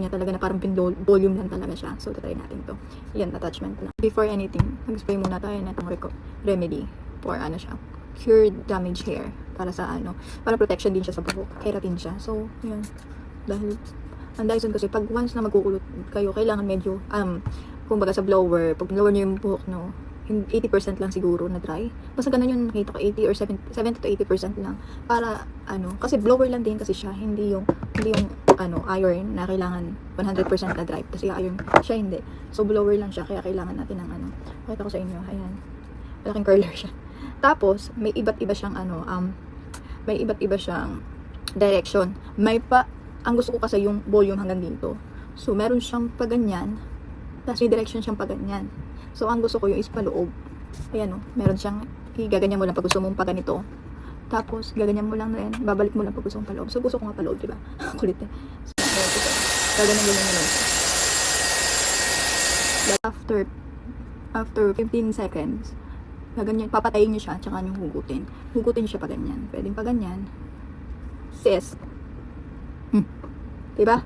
niya talaga na parang volume lang talaga siya. So, try natin to. Yan, attachment na. Before anything, mag-spray muna tayo na itong remedy for ano siya, cure damaged hair. Para sa ano, para protection din siya sa buhok. Keratin siya. So, yun. Dahil, ang Dyson kasi, pag once na magkukulot kayo, kailangan medyo, kumbaga sa blower, pag blower niyo yung buhok, no, 80% lang siguro na dry. Basta ganun yung nakita ko, 80 or 70 to 80% lang. Para, ano, kasi blower lang din kasi siya, hindi yung iron na kailangan 100% na dry. Kasi iron siya hindi. So, blower lang siya, kaya kailangan natin ng ano. Pakita ko sa inyo, ayan. Malaking curler siya. Tapos, may iba't iba siyang may iba't iba siyang direction. Ang gusto ko kasi yung volume hanggang dito. So, meron siyang paganyan, tapos may direction siyang paganyan. So, ang gusto ko yung is paloob. Ayan o, meron siyang, gaganyan mo lang pag gusto mong paganito. Tapos, gaganyan mo lang rin, babalik mo lang pag gusto mong paloob. So, gusto ko nga paloob, diba? Kulit eh. So, gaganyan mo lang. After 15 seconds, gaganyan, papatayin niyo siya, tsaka niyo hugutin. Hugutin siya pa ganyan. Pwedeng pa ganyan. Sis. Diba?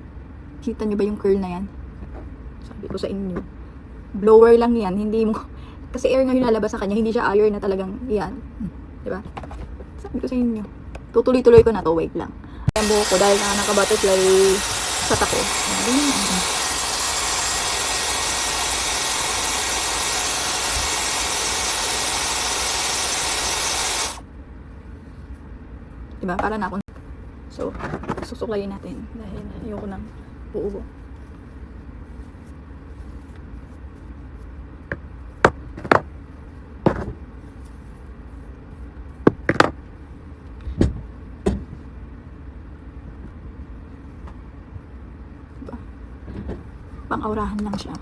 Kita niyo ba yung curl na yan? Sabi ko sa inyo. Blower lang yan, hindi mo, kasi air nga yung lalabas sa kanya, hindi siya iron na talagang yan. Diba? Sabi ko sa inyo. Tutuloy-tuloy ko na to, wait lang. Ang buhok ko, dahil naka-butterfly sa tako. Diba? Para na ako. So, susuklayin natin dahil ayoko ng buo. Diba? Pang-aurahan lang siya.